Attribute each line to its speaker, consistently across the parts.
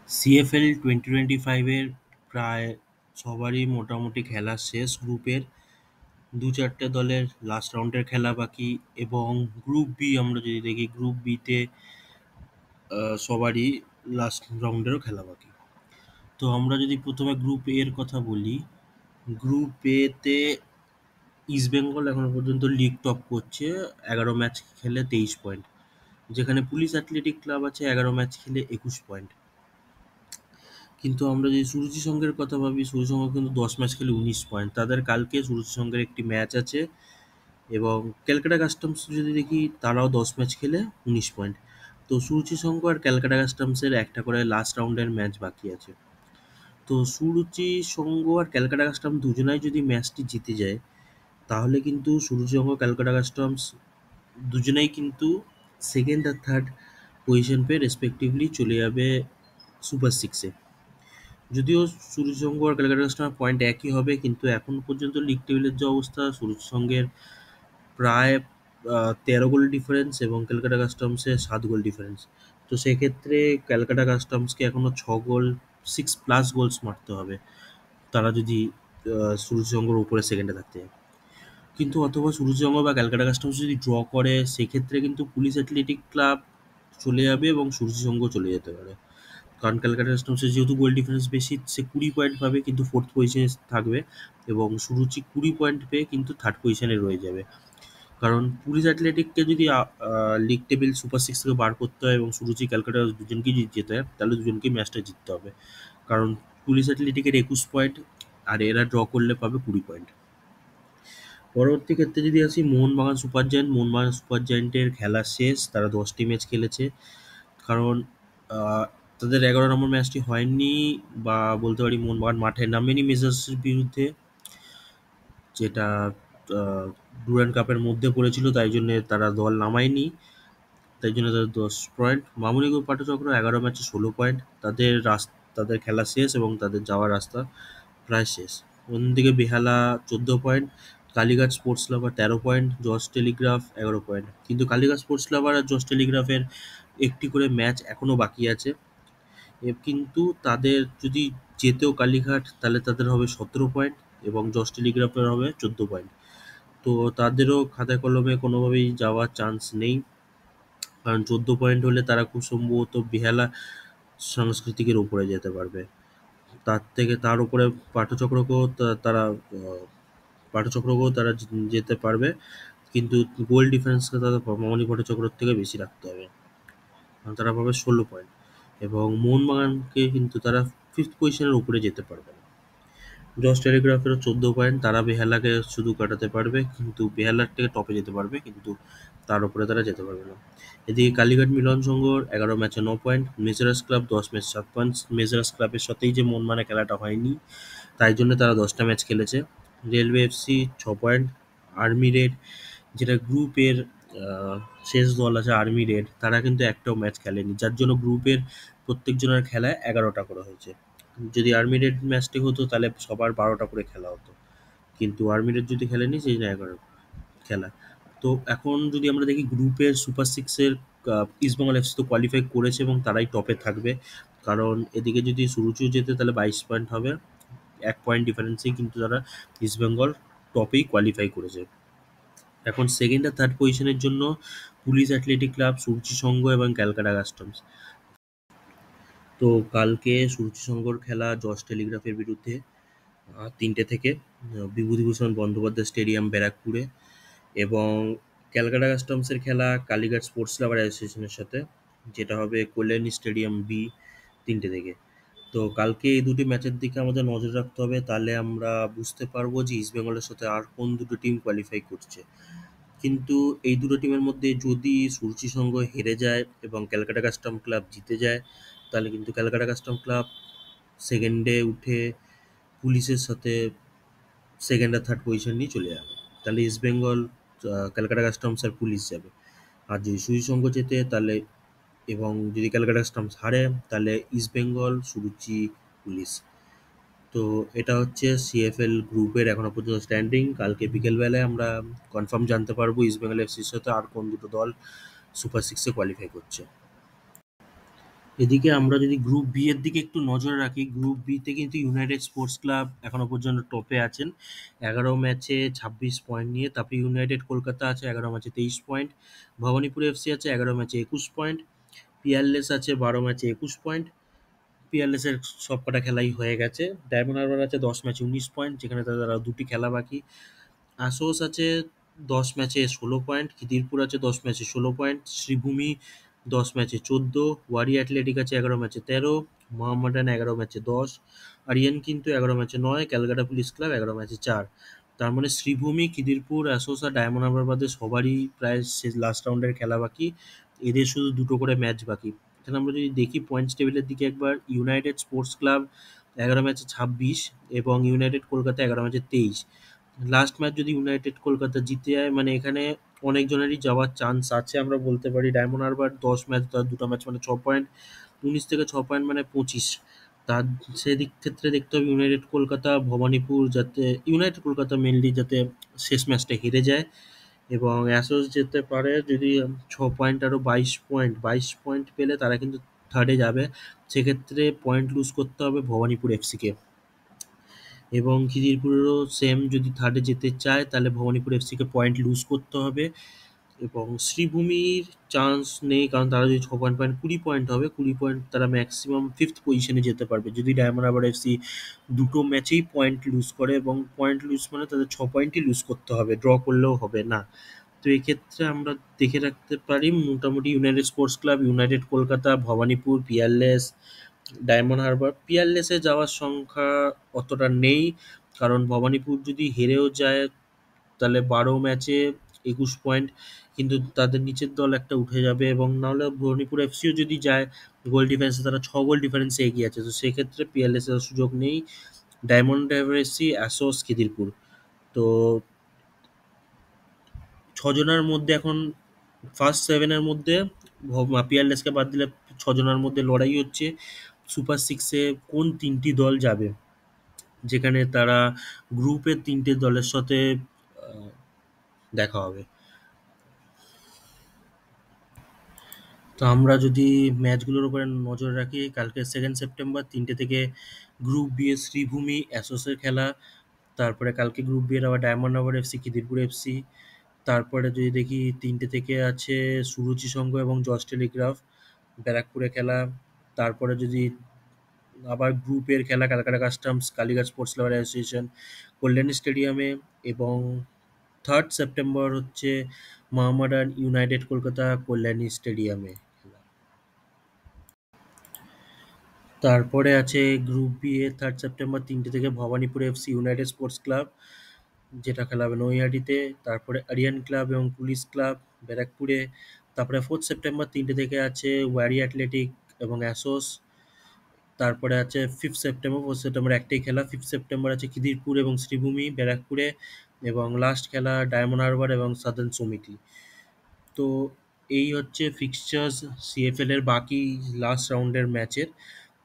Speaker 1: CFL 2025-এর প্রায় সবারই মোটামুটি খেলা শেষ গ্রুপের। ২-৪টে দলের লাস্ট রাউন্ডের খেলা বাকি এবং গ্রুপ বি আমরা যদি দেখি গ্রুপ বিতে সবারই লাস্ট রাউন্ডেরও খেলা বাকি। তো আমরা যদি প্রথমে গ্রুপ এ এর কথা বলি, গ্রুপ এতে ইস্টবেঙ্গল এখনো পর্যন্ত লিগ টপ করছে ১১ ম্যাচ খেলে ২৩ পয়েন্ট, যেখানে পুলিশ অ্যাথলেটিক ক্লাব আছে ১১ ম্যাচ খেলে ২১ পয়েন্ট। কিন্তু আমরা যদি সুরুচি সংঘের কথা ভাবি, সুরুচি সংঘ কিন্তু ১০ ম্যাচ খেলে ১৯ পয়েন্ট। তাদের কালকে সুরুচি সংঘের একটি ম্যাচ আছে এবং ক্যালকাটা কাস্টমস যদি দেখি তারাও ১০ ম্যাচ খেলে ১৯ পয়েন্ট। তো সুরুচি সংঘ আর ক্যালকাটা কাস্টমসের একটা করে লাস্ট রাউন্ডের ম্যাচ বাকি আছে। তো সুরুচি সংঘ আর ক্যালকাটা কাস্টমস দুজনাই যদি ম্যাচটি জিতে যায়, তাহলে কিন্তু সুরুচি সংঘ ক্যালকাটা কাস্টমস দুজনেই কিন্তু সেকেন্ড আর থার্ড পজিশন পেয়ে রেসপেক্টিভলি চলে যাবে সুপার সিক্সে। যদিও সুরুচি সংঘ আর ক্যালকাটা কাস্টমার পয়েন্ট একই হবে, কিন্তু এখন পর্যন্ত লিগ টেবিলের যে অবস্থা, সুরুচি সংঘের প্রায় ১৩ গোল ডিফারেন্স এবং ক্যালকাটা কাস্টমসের ৭ গোল ডিফারেন্স। তো সেক্ষেত্রে ক্যালকাটা কাস্টমসকে এখনও ৬ গোল 6+ গোলস মারতে হবে তারা যদি সুরুচি সংঘর উপরে সেকেন্ডে থাকতে যায়। কিন্তু অথবা সুরুচি সংঘ বা ক্যালকাটা কাস্টমস যদি ড্র করে, সেক্ষেত্রে কিন্তু পুলিশ অ্যাথলেটিক ক্লাব চলে যাবে এবং সুরুচি সংঘ চলে যেতে পারে। কারণ ক্যালকাটা কাস্টমসের যেহেতু গোল ডিফারেন্স বেশি, সে ২০ পয়েন্ট পাবে কিন্তু ফোর্থ পজিশনে থাকবে এবং সুরুচি ২০ পয়েন্ট পেয়ে কিন্তু থার্ড পজিশনে রয়ে যাবে। কারণ পুলিশ অ্যাথলেটিককে যদি লিগ টেবিল সুপার সিক্স থেকে বার করতে হয় এবং সুরুচি ক্যালকাটা দুজনকেই যদি যেতে হয়, তাহলে দুজনকেই ম্যাচটা জিততে হবে। কারণ পুলিশ অ্যাথলেটিকের ২১ পয়েন্ট আর এরা ড্র করলে পাবে ২০ পয়েন্ট। পরবর্তী ক্ষেত্রে যদি আসি Mohun Bagan super giant, Mohun Bagan super জায়ান্টের খেলা শেষ, তারা ১০টি ম্যাচ খেলেছে। কারণ আহ, তাদের ১১ নম্বর ম্যাচটি হয়নি, বা বলতে পারি মোহনবাগান মাঠে নামেনি মেজার্সের বিরুদ্ধে, যেটা ডুরান্ড কাপের মধ্যে পড়েছিল, তাই জন্য তারা দল নামায়নি, তাই জন্য তাদের ১০ পয়েন্ট। মামুনিগুর পাটচক্র ১১ ম্যাচে ১৬ পয়েন্ট, তাদের খেলা শেষ এবং তাদের যাওয়ার রাস্তা প্রায় শেষ। অন্যদিকে বেহালা ১৪ পয়েন্ট, কালীঘাট স্পোর্টস লাভার ১৩ পয়েন্ট, জজ টেলিগ্রাফ ১১ পয়েন্ট। কিন্তু কালীঘাট স্পোর্টস লাভার আর জজ টেলিগ্রাফের একটি করে ম্যাচ এখনও বাকি আছে। কিন্তু তাদের যদি যেতেও কালীঘাট, তাহলে তাদের হবে ১৭ পয়েন্ট এবং জজ টেলিগ্রাফের হবে ১৪ পয়েন্ট। তো তাদেরও খাতায় কলমে কোনোভাবেই যাওয়ার চান্স নেই, কারণ ১৪ পয়েন্ট হলে তারা খুব সম্ভবত বেহালা সাংস্কৃতিকের উপরে যেতে পারবে। তার উপরে আহ, পাঠচক্রকেও তারা যেতে পারবে, কিন্তু গোল ডিফারেন্সকে তাদের মামনি পাঠচক্রের থেকে বেশি রাখতে হবে, কারণ তারা পাবে ১৬ পয়েন্ট এবং মোহনবাগানকে কিন্তু তারা ফিফথ পজিশনের উপরে যেতে পারবে না। জস টেলিগ্রাফেরও ১৪ পয়েন্ট, তারা বেহালাকে শুধু কাটাতে পারবে, কিন্তু বেহালার থেকে টপে যেতে পারবে, কিন্তু তার উপরে তারা যেতে পারবে না। এদিকে কালীঘাট মিলন সংঘর ১১ ম্যাচে ৯ পয়েন্ট, মেজরাস ক্লাব ১০ ম্যাচ ৭ পয়েন্ট। মেজরাস ক্লাবের সাথেই যে মনমানে খেলাটা হয়নি, তাই জন্য তারা ১০টা ম্যাচ খেলেছে। Railway FC ৬ point, army red যেটা গ্রুপের শেষ দল আছে আর্মি রেড, তারা কিন্তু একটাও ম্যাচ খেলেনি, যার জন্য গ্রুপের প্রত্যেকজনের খেলায় ১১টা করে হয়েছে। যদি আর্মি রেড ম্যাচটি হতো তাহলে সবার ১২টা করে খেলা হতো, কিন্তু আর্মি রেড যদি খেলেনি সেই জন্য ১১ খেলা। তো এখন যদি আমরা দেখি গ্রুপের সুপার সিক্সের, ইস্টবেঙ্গল এফসি তো কোয়ালিফাই করেছে এবং তারাই টপে থাকবে, কারণ এদিকে যদি সুরুচিও যেতে তাহলে ২২ পয়েন্ট হবে, ১ পয়েন্ট ডিফারেন্সেই কিন্তু তারা ইস্টবেঙ্গল টপেই কোয়ালিফাই করেছে। এখন সেকেন্ড আর থার্ড পজিশনের জন্য পুলিশ অ্যাথলেটিক ক্লাব, সূর্যি সংঘ এবং ক্যালকাটা কাস্টমস। তো কালকে সূর্যি সংঘর খেলা জস টেলিগ্রাফের বিরুদ্ধে ৩টে থেকে বিভূতিভূষণ বন্দ্যোপাধ্যায় স্টেডিয়াম ব্যারাকপুরে, এবং ক্যালকাটা কাস্টমসের খেলা কালীঘাট স্পোর্টস লাভার অ্যাসোসিয়েশনের সাথে, যেটা হবে কল্যাণী স্টেডিয়াম বি ৩টে থেকে। তো কালকে এই দুটি ম্যাচের দিকে আমাদের নজর রাখতে হবে, তাহলে আমরা বুঝতে পারবো যে ইস্টবেঙ্গলের সাথে আর কোন দুটো টিম কোয়ালিফাই করছে। কিন্তু এই দুটো টিমের মধ্যে যদি সূর্যি সংঘ হেরে যায় এবং ক্যালকাটা কাস্টম ক্লাব জিতে যায়, তাহলে কিন্তু ক্যালকাটা কাস্টম ক্লাব সেকেন্ডে উঠে পুলিশের সাথে সেকেন্ড আর থার্ড পজিশন নিয়ে চলে যাবে। তাহলে ইস্টবেঙ্গল, ক্যালকাটা কাস্টমস আর পুলিশ যাবে। আর যদি সূর্যি সংঘ জেতে তাহলে, এবং যদি ক্যালকাটা কাস্টমস হারে, তাহলে ইস্টবেঙ্গল, সুরুচি, পুলিশ। তো এটা হচ্ছে সিএফএল গ্রুপের এখনো পর্যন্ত স্ট্যান্ডিং। কালকে বিকেলবেলায় আমরা কনফার্ম জানতে পারবো ইস্টবেঙ্গল এফসির সাথে আর কোন দুটো দল সুপার সিক্সে কোয়ালিফাই করছে। এদিকে আমরা যদি গ্রুপ বি এর দিকে একটু নজর রাখি, গ্রুপ বি তে কিন্তু ইউনাইটেড স্পোর্টস ক্লাব এখনো পর্যন্ত টপে আছেন 11 ম্যাচে 26 পয়েন্ট নিয়ে। তারপরে ইউনাইটেড কলকাতা আছে 11 ম্যাচে 23 পয়েন্ট, ভবানীপুর এফসি আছে 11 ম্যাচে 21 পয়েন্ট, পিয়ারলেস আছে 12 ম্যাচে 21 পয়েন্ট। পিয়ারলেস এর সবকটা খেলাই হয়ে গেছে। ডায়মন্ড হারবার আছে 10 ম্যাচে 19 পয়েন্ট, যেখানে তারা দুটি খেলা বাকি। আসোস আছে 10 ম্যাচে 16 পয়েন্ট, খিদিরপুর আছে 10 ম্যাচে 16 পয়েন্ট, শ্রীভূমি 10 ম্যাচে 14, ওয়ারি অ্যাথলেটিক আছে 11 ম্যাচে 13, মোহামেডান 11 ম্যাচে 10, আরিয়ান কিন্তু 11 ম্যাচে 9, ক্যালকাটা পুলিশ ক্লাব 11 ম্যাচে 4। তার মানে শ্রীভূমি, খিদিরপুর, আসোস আর ডায়মন্ড হারবার বাদে সবারই প্রায় শেষ লাস্ট রাউন্ডের খেলা বাকি। এদের শুধু দুটো করে ম্যাচ বাকি। এখানে আমরা যদি দেখি পয়েন্টস টেবিলের দিকে একবার, ইউনাইটেড স্পোর্টস ক্লাব 11 ম্যাচে 26 এবং ইউনাইটেড কলকাতা 11 ম্যাচে 23। লাস্ট ম্যাচ যদি ইউনাইটেড কলকাতা জিতে যায়, মানে এখানে অনেকজনেরই যাওয়ার চান্স আছে আমরা বলতে পারি। ডায়মন্ড হারবার 10 ম্যাচ, তার দুটো ম্যাচ মানে 6 পয়েন্ট, 19 থেকে 6 পয়েন্ট মানে 25। তার সেদিক ক্ষেত্রে দেখতে হবে ইউনাইটেড কলকাতা, ভবানীপুর যাতে, ইউনাইটেড কলকাতা মেনলি যাতে শেষ ম্যাচটা হেরে যায়, এবং অ্যাসোস যেতে পারে যদি 6 পয়েন্ট, আরও 22 পয়েন্ট, 22 পয়েন্ট পেলে তারা কিন্তু থার্ডে যাবে। সেক্ষেত্রে পয়েন্ট লুজ করতে হবে ভবানীপুর এফসিকে। এবং খিদিরপুরেরও সেম, যদি থার্ডে যেতে চায় তাহলে ভবানীপুর এফসিকে পয়েন্ট লুজ করতে হবে। এবং শ্রীভূমির চান্স নেই, কারণ তারা যদি 6 পয়েন্ট পান 20 পয়েন্ট হবে, 20 পয়েন্ট তারা ম্যাক্সিমাম ফিফথ পজিশনে যেতে পারবে যদি ডায়মন্ড হারবার এফসি দুটো ম্যাচেই পয়েন্ট লুজ করে। এবং পয়েন্ট লুজ মানে তাদের 6 পয়েন্টই লুজ করতে হবে, ড্র করলেও হবে না। তো এক্ষেত্রে আমরা দেখে রাখতে পারি মোটামুটি United Sports Club, United Kolkata, Bhawanipore, Peerless, Diamond Harbour. পিয়ারলেসে যাওয়ার সংখ্যা অতটা নেই, কারণ ভবানীপুর যদি হেরেও যায় তাহলে 12 ম্যাচে 21 পয়েন্ট, কিন্তু তাদের নিচের দল একটা উঠে যাবে। এবং নাহলে ভবানীপুর এফসিও যদি যায়, গোল ডিফারেন্সে তারা 6 গোল ডিফারেন্সে এগিয়ে আছে, তো সেক্ষেত্রে পিয়ারলেস এর সুযোগ নেই। Diamond Harbour FC, Asus, Khidirpur, তো ছজনের মধ্যে এখন ফার্স্ট সেভেনের মধ্যে পিয়ারলেসকে বাদ দিলে ছজনের মধ্যে লড়াই হচ্ছে সুপার সিক্সে কোন তিনটি দল যাবে, যেখানে তারা গ্রুপের তিনটে দলের সাথে আহ, দেখা হবে। তো আমরা যদি ম্যাচগুলোর উপরে নজর রাখি, কালকে 2 সেপ্টেম্বর 3টে থেকে গ্রুপ বি এর শ্রীভূমি অ্যাসোসের খেলা। তারপরে কালকে গ্রুপ বি এর আবার diamond Harbour FC, Khidirpur FC. তারপরে যদি দেখি 3টে থেকে আছে সুরুচি সংঘ এবং জর্জ টেলিগ্রাফ, ব্যারাকপুরে খেলা। তারপরে যদি আবার গ্রুপের খেলা, ক্যালকাটা কাস্টমস, কালীঘাট স্পোর্টস লাভার অ্যাসোসিয়েশন, কল্যাণী স্টেডিয়ামে। এবং 3 সেপ্টেম্বর হচ্ছে মোহামেডান ইউনাইটেড কলকাতা, কল্যাণী স্টেডিয়ামে খেলা। তারপরে আছে গ্রুপ বি এ 3 সেপ্টেম্বর 3টে থেকে Bhawanipur FC, United Sports Club, যেটা খেলা হবে নৈহাটিতে। তারপরে আরিয়ান ক্লাব এবং পুলিশ ক্লাব ব্যারাকপুরে। তারপরে 4 সেপ্টেম্বর 3টে থেকে আছে ওয়ারি অ্যাথলেটিক এবং অ্যাসোস। তারপরে আছে 5 সেপ্টেম্বর, 4 সেপ্টেম্বর একটাই খেলা। 5 সেপ্টেম্বর আছে খিদিরপুর এবং শ্রীভূমি ব্যারাকপুরে। এবং লাস্ট খেলা ডায়মন্ড হারবার এবং সাদার্ন সমিতি। তো এই হচ্ছে ফিক্সচার্স সিএফএল এর বাকি লাস্ট রাউন্ডের ম্যাচের।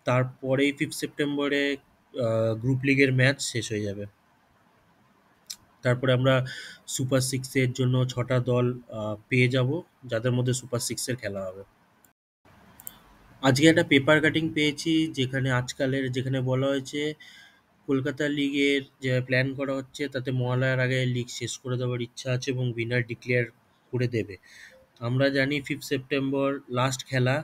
Speaker 1: তারপরেই 5 সেপ্টেম্বরে গ্রুপ লিগের ম্যাচ শেষ হয়ে যাবে। তারপরে আমরা সুপার সিক্সের জন্য 6টা দল পেয়ে যাব, যাদের মধ্যে সুপার সিক্সের খেলা হবে। আজকে একটা পেপার কাটিং পেয়েছি, যেখানে বলা হয়েছে কলকাতা লিগের যে প্ল্যান করা হচ্ছে তাতে মহালয়ার আগে লিগ শেষ করে দেওয়ার ইচ্ছা আছে এবং উইনার ডিক্লেয়ার করে দেবে। আমরা জানি 5 সেপ্টেম্বর লাস্ট খেলা,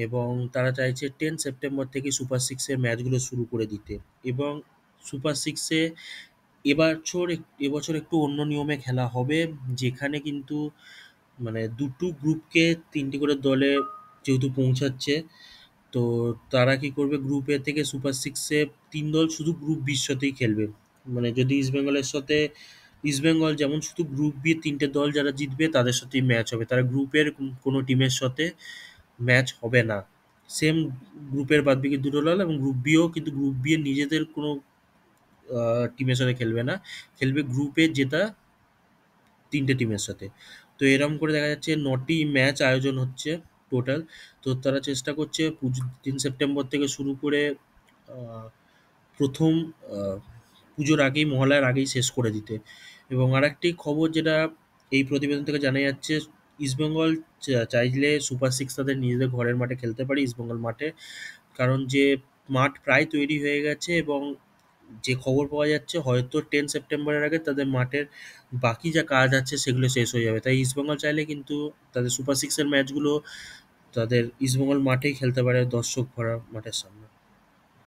Speaker 1: এবং তারা চাইছে 10 সেপ্টেম্বর থেকে সুপার সিক্সের ম্যাচগুলো শুরু করে দিতে। এবং সুপার সিক্সে এবছর একটু অন্য নিয়মে খেলা হবে, যেখানে কিন্তু মানে দুটো গ্রুপকে তিনটি করে দলে যেহেতু পৌঁছাচ্ছে, তো তারা কি করবে, গ্রুপ এ থেকে সুপার সিক্সে 3 দল শুধু গ্রুপ বির সাথেই খেলবে। মানে যদি ইস্টবেঙ্গলের সাথে, ইস্টবেঙ্গল যেমন শুধু গ্রুপ বি 3টে দল যারা জিতবে তাদের সাথেই ম্যাচ হবে, তারা গ্রুপের কোনো টিমের সাথে ম্যাচ হবে না। সেম গ্রুপের বাদবাকি দুটো দল, এবং গ্রুপ বিও কিন্তু গ্রুপ বি এর নিজেদের কোনো টিমের সাথে খেলবে না, খেলবে গ্রুপে জেতা 3টে টিমের সাথে। তো এরকম করে দেখা যাচ্ছে 9টি ম্যাচ আয়োজন হচ্ছে টোটাল। তো তারা চেষ্টা করছে 3 সেপ্টেম্বর থেকে শুরু করে আহ, প্রথম আহ, পুজোর আগেই, মহালয়ার আগেই শেষ করে দিতে। এবং আরেকটি খবর যেটা এই প্রতিবেদন থেকে জানা যাচ্ছে, ইস্টবেঙ্গল চাইলে সুপার সিক্স তাদের নিজেদের ঘরের মাঠে খেলতে পারে, ইস্টবেঙ্গল মাঠে। কারণ যে মাঠ প্রায় তৈরি হয়ে গেছে, এবং যে খবর পাওয়া যাচ্ছে হয়তো 10 সেপ্টেম্বরের আগে তাদের মাঠের বাকি যা কাজ আছে সেগুলো শেষ হয়ে যাবে। তাই ইস্টবেঙ্গল চাইলে কিন্তু তাদের সুপার সিক্সের ম্যাচগুলো তাদের ইস্টবেঙ্গল মাঠেই খেলতে পারে, দর্শক ভরা মাঠের সামনে।